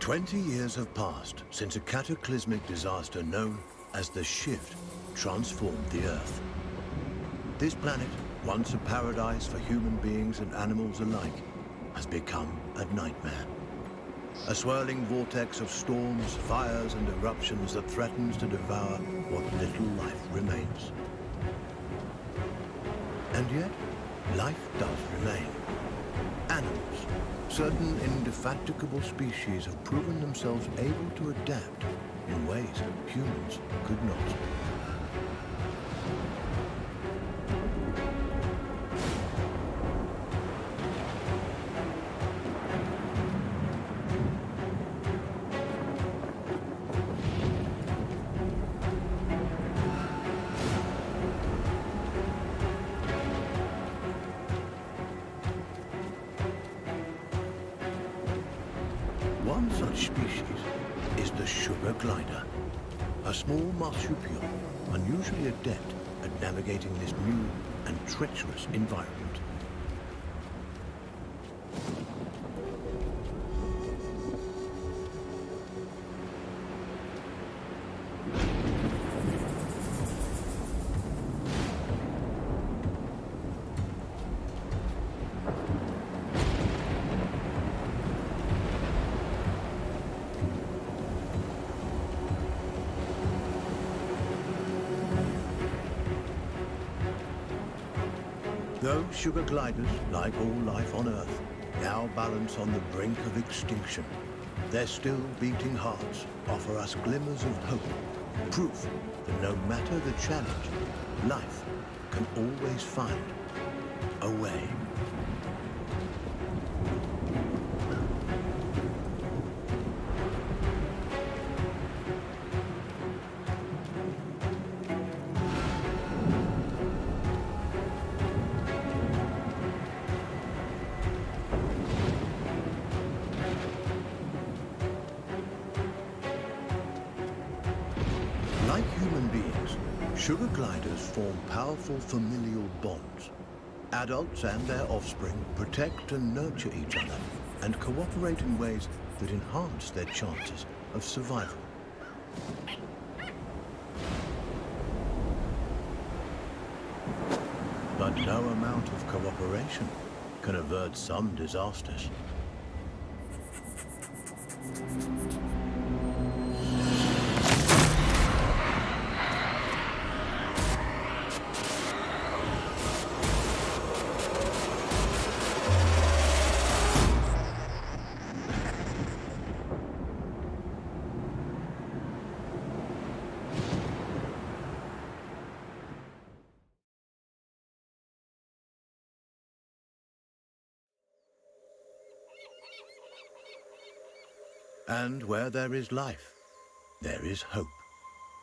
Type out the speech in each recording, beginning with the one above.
20 years have passed since a cataclysmic disaster known as the Shift transformed the Earth. This planet, once a paradise for human beings and animals alike, has become a nightmare. A swirling vortex of storms, fires, and eruptions that threatens to devour what little life remains. And yet, life does remain. Animals, certain indefatigable species have proven themselves able to adapt in ways humans could not. One such species is the sugar glider, a small marsupial unusually adept at navigating this new and treacherous environment. Though sugar gliders, like all life on Earth, now balance on the brink of extinction, their still beating hearts offer us glimmers of hope, proof that no matter the challenge, life can always find a way. Like human beings, sugar gliders form powerful familial bonds. Adults and their offspring protect and nurture each other and cooperate in ways that enhance their chances of survival. But no amount of cooperation can avert some disasters. And where there is life, there is hope.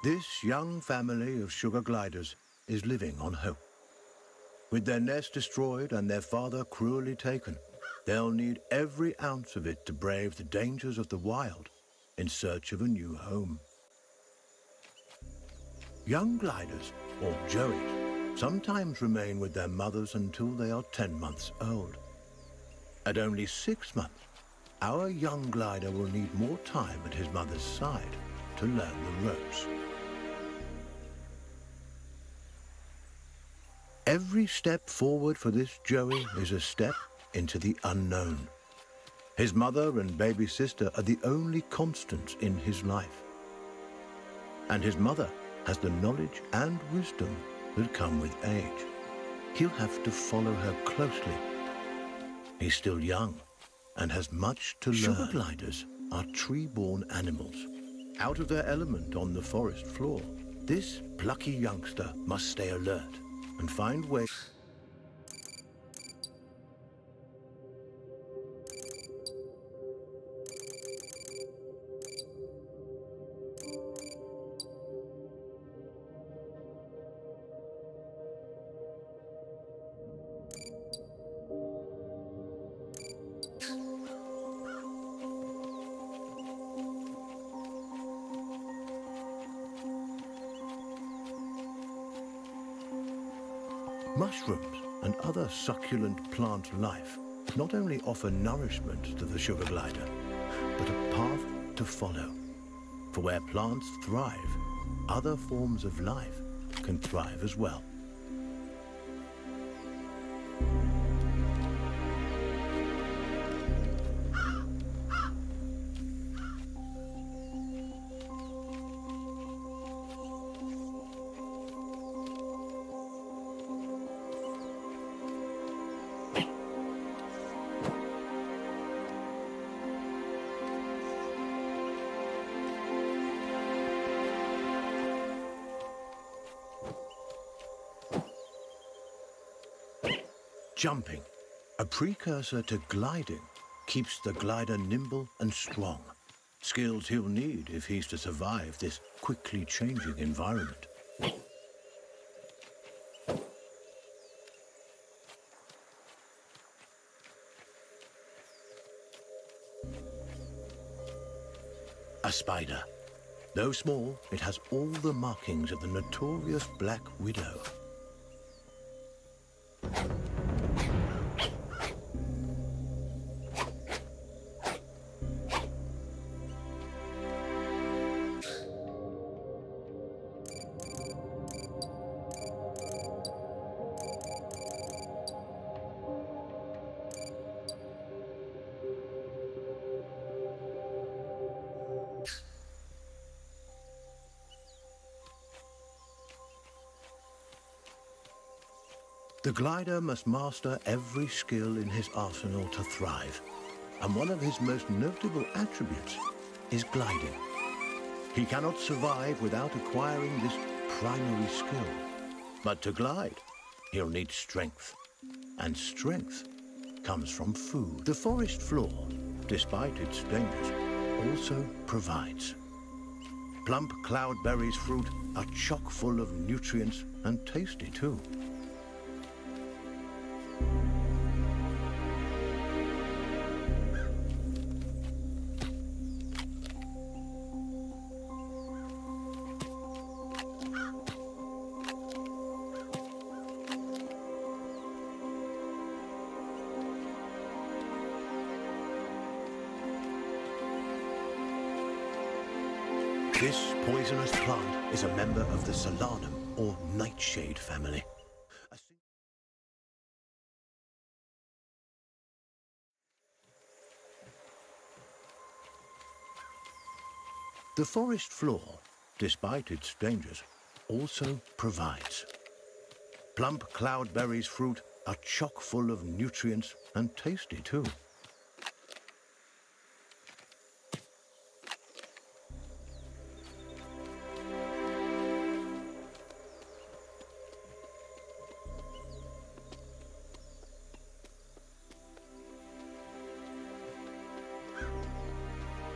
This young family of sugar gliders is living on hope. With their nest destroyed and their father cruelly taken, they'll need every ounce of it to brave the dangers of the wild in search of a new home. Young gliders, or joeys, sometimes remain with their mothers until they are 10 months old. At only 6 months, our young glider will need more time at his mother's side to learn the ropes. Every step forward for this joey is a step into the unknown. His mother and baby sister are the only constants in his life. And his mother has the knowledge and wisdom that come with age. He'll have to follow her closely. He's still young and has much to learn. Sugar gliders are tree-born animals. Out of their element on the forest floor, this plucky youngster must stay alert and find ways. Mushrooms and other succulent plant life not only offer nourishment to the sugar glider, but a path to follow. For where plants thrive, other forms of life can thrive as well. Jumping, a precursor to gliding, keeps the glider nimble and strong. Skills he'll need if he's to survive this quickly changing environment. A spider. Though small, it has all the markings of the notorious Black Widow. The glider must master every skill in his arsenal to thrive, and one of his most notable attributes is gliding. He cannot survive without acquiring this primary skill. But to glide, he'll need strength, and strength comes from food. The forest floor, despite its dangers, also provides. Plump cloudberries fruit are chock full of nutrients and tasty too. This poisonous plant is a member of the Solanum, or nightshade family. The forest floor, despite its dangers, also provides. Plump cloudberries fruit are chock full of nutrients and tasty too.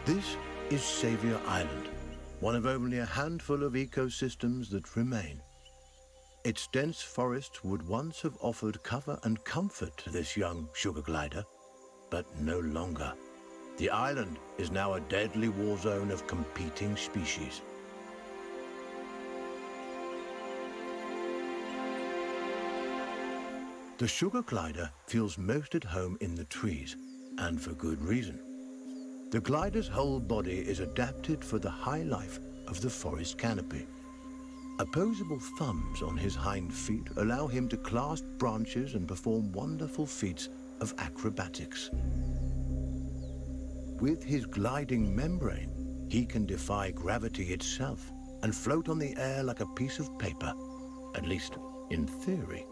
This is Saviour Island, one of only a handful of ecosystems that remain. Its dense forest would once have offered cover and comfort to this young sugar glider, but no longer. The island is now a deadly war zone of competing species. The sugar glider feels most at home in the trees, and for good reason. The glider's whole body is adapted for the high life of the forest canopy. Opposable thumbs on his hind feet allow him to clasp branches and perform wonderful feats of acrobatics. With his gliding membrane, he can defy gravity itself and float on the air like a piece of paper, at least in theory.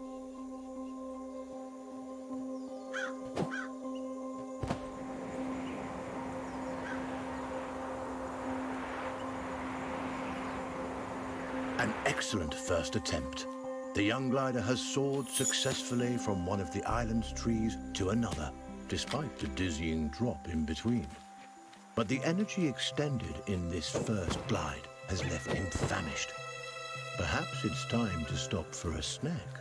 An excellent first attempt. The young glider has soared successfully from one of the island's trees to another, despite the dizzying drop in between. But the energy extended in this first glide has left him famished. Perhaps it's time to stop for a snack.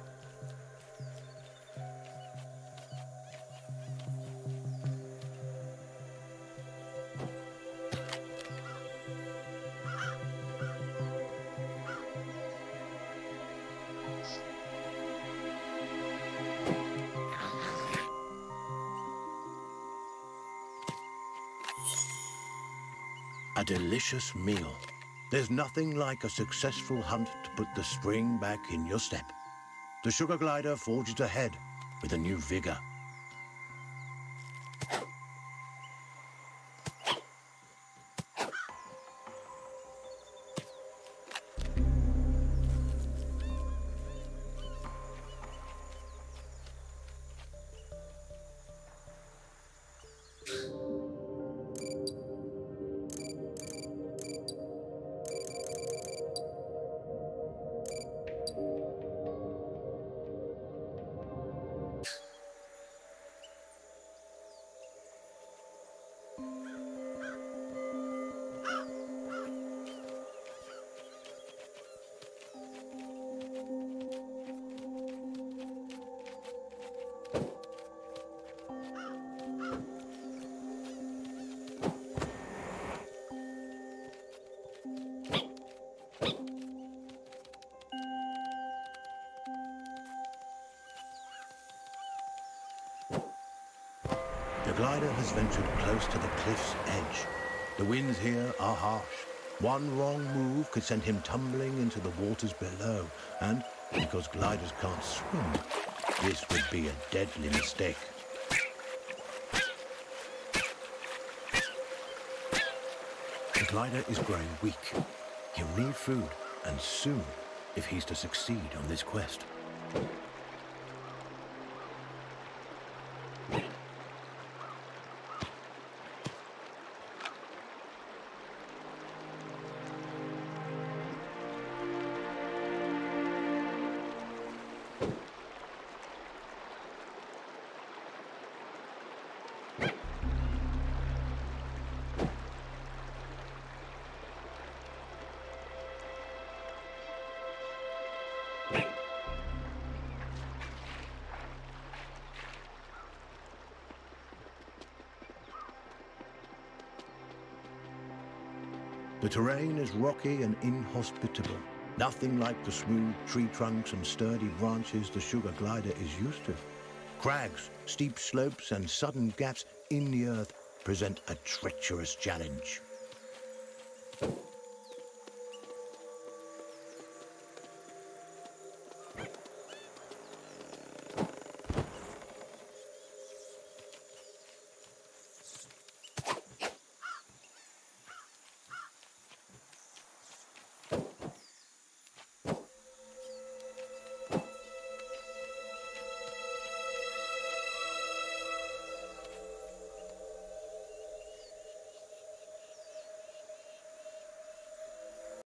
A delicious meal. There's nothing like a successful hunt to put the spring back in your step. The sugar glider forges ahead with a new vigor. The glider has ventured close to the cliff's edge. The winds here are harsh. One wrong move could send him tumbling into the waters below, and because gliders can't swim, this would be a deadly mistake. The glider is growing weak. He'll need food, and soon, if he's to succeed on this quest. The terrain is rocky and inhospitable. Nothing like the smooth tree trunks and sturdy branches the sugar glider is used to. Crags, steep slopes, and sudden gaps in the earth present a treacherous challenge.